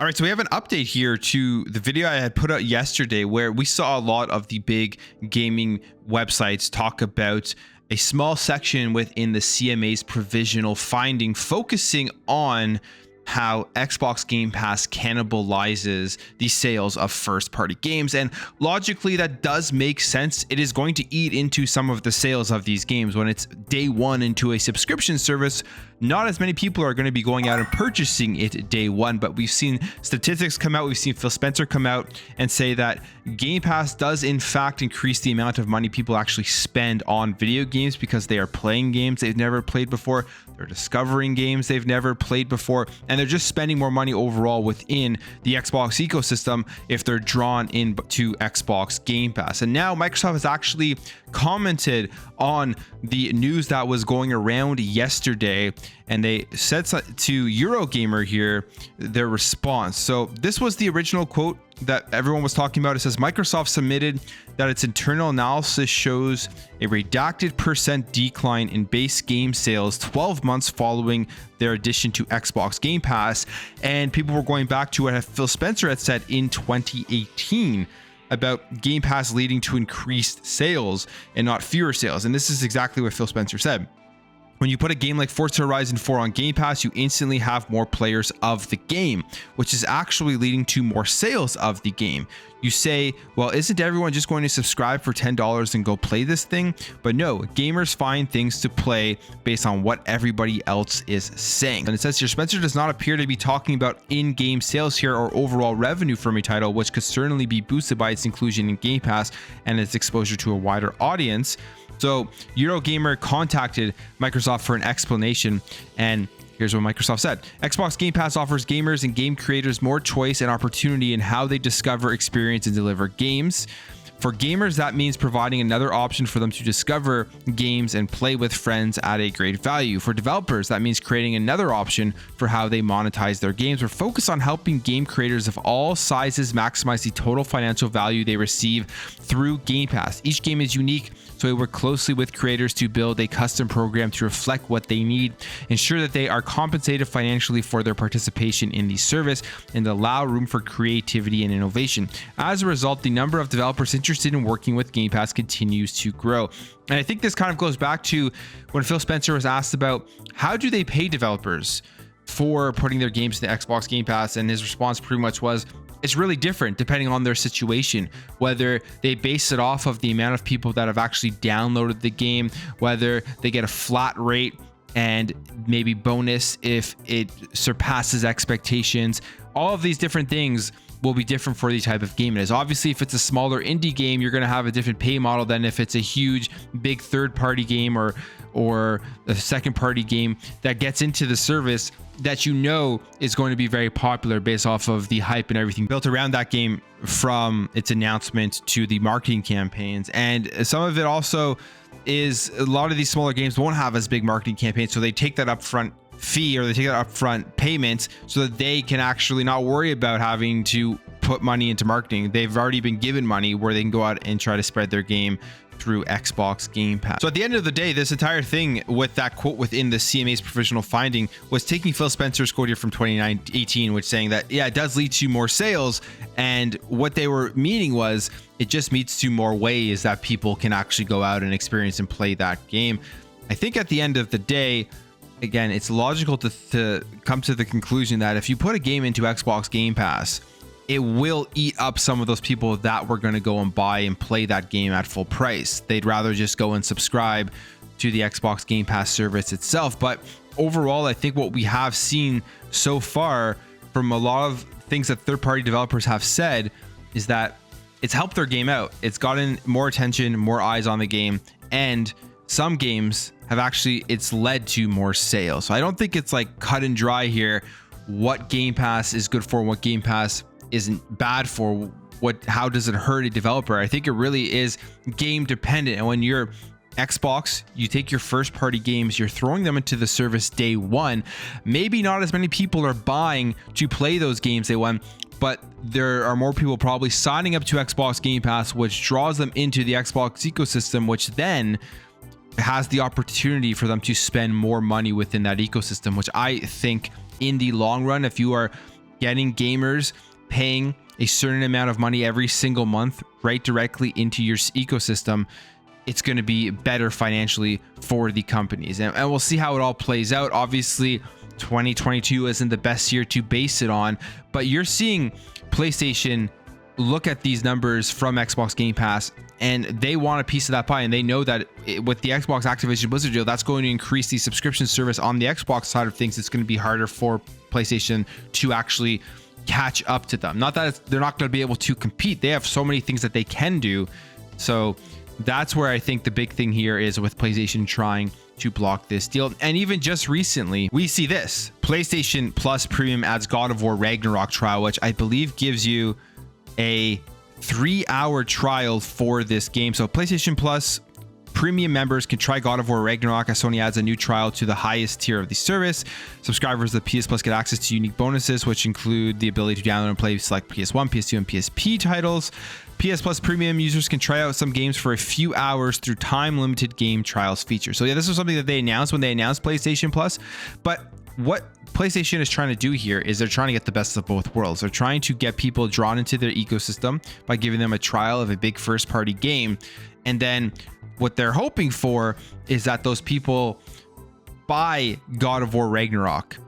All right, so we have an update here to the video I had put out yesterday where we saw a lot of the big gaming websites talk about a small section within the CMA's provisional finding focusing on how Xbox Game Pass cannibalizes the sales of first-party games. And logically, that does make sense. It is going to eat into some of the sales of these games. When it's day one into a subscription service, not as many people are going to be going out and purchasing it day one, but we've seen statistics come out. We've seen Phil Spencer come out and say that Game Pass does in fact increase the amount of money people actually spend on video games because they are playing games they've never played before. They're discovering games they've never played before, and they're just spending more money overall within the Xbox ecosystem if they're drawn into Xbox Game Pass. And now Microsoft has actually commented on the news that was going around yesterday, and they said to Eurogamer here their response. So this was the original quote that everyone was talking about. It says Microsoft submitted that its internal analysis shows a redacted % decline in base game sales 12 months following their addition to Xbox Game Pass. And people were going back to what Phil Spencer had said in 2018 about Game Pass leading to increased sales and not fewer sales. And this is exactly what Phil Spencer said. When you put a game like Forza Horizon 4 on Game Pass, you instantly have more players of the game, which is actually leading to more sales of the game. You say, well, isn't everyone just going to subscribe for $10 and go play this thing? But no, gamers find things to play based on what everybody else is saying. And it says here, Spencer does not appear to be talking about in-game sales here or overall revenue from a title, which could certainly be boosted by its inclusion in Game Pass and its exposure to a wider audience. So Eurogamer contacted Microsoft for an explanation, and here's what Microsoft said. Xbox Game Pass offers gamers and game creators more choice and opportunity in how they discover, experience, and deliver games. For gamers, that means providing another option for them to discover games and play with friends at a great value. For developers, that means creating another option for how they monetize their games. We're focused on helping game creators of all sizes maximize the total financial value they receive through Game Pass. Each game is unique, so we work closely with creators to build a custom program to reflect what they need, ensure that they are compensated financially for their participation in the service, and allow room for creativity and innovation. As a result, the number of developers interested in working with Game Pass continues to grow. And I think this kind of goes back to when Phil Spencer was asked about how do they pay developers for putting their games in the Xbox Game Pass, and his response pretty much was, it's really different depending on their situation, whether they base it off of the amount of people that have actually downloaded the game, whether they get a flat rate and maybe bonus if it surpasses expectations. All of these different things will be different for the type of game it is. Obviously, if it's a smaller indie game, you're going to have a different pay model than if it's a huge, big third-party game or a second-party game that gets into the service that you know is going to be very popular based off of the hype and everything built around that game from its announcement to the marketing campaigns. And some of it also is a lot of these smaller games won't have as big marketing campaigns, so they take that upfront fee or they take that upfront payment so that they can actually not worry about having to put money into marketing. They've already been given money where they can go out and try to spread their game through Xbox Game Pass. So at the end of the day, this entire thing with that quote within the CMA's provisional finding was taking Phil Spencer's quote here from 2018, which saying that, yeah, it does lead to more sales. And what they were meaning was it just leads to more ways that people can actually go out and experience and play that game. I think at the end of the day, again, it's logical to come to the conclusion that if you put a game into Xbox Game Pass, it will eat up some of those people that were going to go and buy and play that game at full price. They'd rather just go and subscribe to the Xbox Game Pass service itself. But overall, I think what we have seen so far from a lot of things that third-party developers have said is that it's helped their game out. It's gotten more attention, more eyes on the game, and some games have actually, it's led to more sales. So I don't think it's like cut and dry here what Game Pass is good for, what Game Pass isn't bad for, how does it hurt a developer. I think it really is game dependent. And when you're Xbox, you take your first party games, you're throwing them into the service day one. Maybe not as many people are buying to play those games day one, but there are more people probably signing up to Xbox Game Pass, which draws them into the Xbox ecosystem, which then has the opportunity for them to spend more money within that ecosystem, which I think in the long run, if you are getting gamers paying a certain amount of money every single month right directly into your ecosystem, it's going to be better financially for the companies. And we'll see how it all plays out. Obviously, 2022 isn't the best year to base it on, but you're seeing PlayStation look at these numbers from Xbox Game Pass, and they want a piece of that pie, and they know that with the Xbox Activision Blizzard deal, that's going to increase the subscription service on the Xbox side of things. It's going to be harder for PlayStation to actually catch up to them. Not that they're not going to be able to compete. They have so many things that they can do. So that's where I think the big thing here is with PlayStation trying to block this deal. And even just recently, we see this. PlayStation Plus Premium adds God of War Ragnarok trial, which I believe gives you a 3-hour trial for this game. So PlayStation Plus Premium members can try God of War Ragnarok as Sony adds a new trial to the highest tier of the service. Subscribers of PS Plus get access to unique bonuses, which include the ability to download and play select PS1, PS2, and PSP titles. PS Plus Premium users can try out some games for a few hours through time-limited game trials feature. So yeah, this is something that they announced when they announced PlayStation Plus. But what PlayStation is trying to do here is they're trying to get the best of both worlds. They're trying to get people drawn into their ecosystem by giving them a trial of a big first-party game. And then what they're hoping for is that those people buy God of War Ragnarok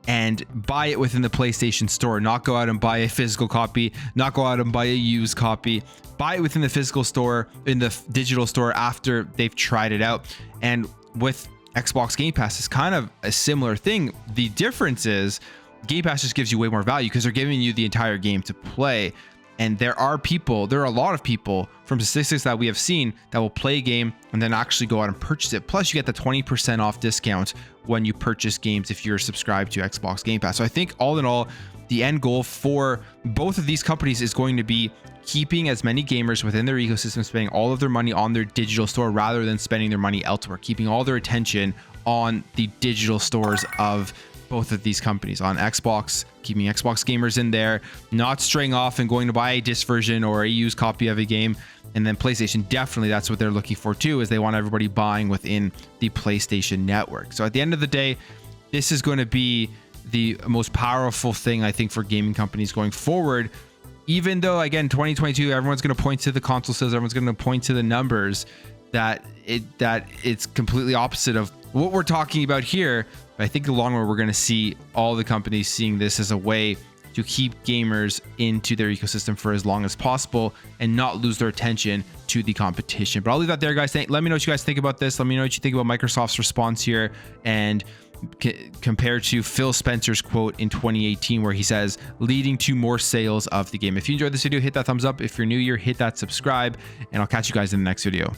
and buy it within the PlayStation Store, not go out and buy a physical copy, not go out and buy a used copy, buy it within the physical store, in the digital store after they've tried it out. And with Xbox Game Pass, it's kind of a similar thing. The difference is Game Pass just gives you way more value because they're giving you the entire game to play. And there are a lot of people from statistics that we have seen that will play a game and then actually go out and purchase it. Plus, you get the 20% off discount when you purchase games if you're subscribed to Xbox Game Pass. So I think all in all, the end goal for both of these companies is going to be keeping as many gamers within their ecosystem, spending all of their money on their digital store rather than spending their money elsewhere, keeping all their attention on the digital stores of both of these companies. On Xbox, keeping Xbox gamers in there, not straying off and going to buy a disc version or a used copy of a game. And then PlayStation, definitely that's what they're looking for too, is they want everybody buying within the PlayStation network. So at the end of the day, this is going to be the most powerful thing I think for gaming companies going forward. Even though, again, 2022, everyone's going to point to the console sales, everyone's going to point to the numbers, that it's completely opposite of what we're talking about here. But I think in the long run, we're going to see all the companies seeing this as a way to keep gamers into their ecosystem for as long as possible and not lose their attention to the competition. But I'll leave that there, guys. Let me know what you guys think about this. Let me know what you think about Microsoft's response here, and compared to Phil Spencer's quote in 2018 where he says, leading to more sales of the game. If you enjoyed this video, hit that thumbs up. If you're new here, hit that subscribe, and I'll catch you guys in the next video.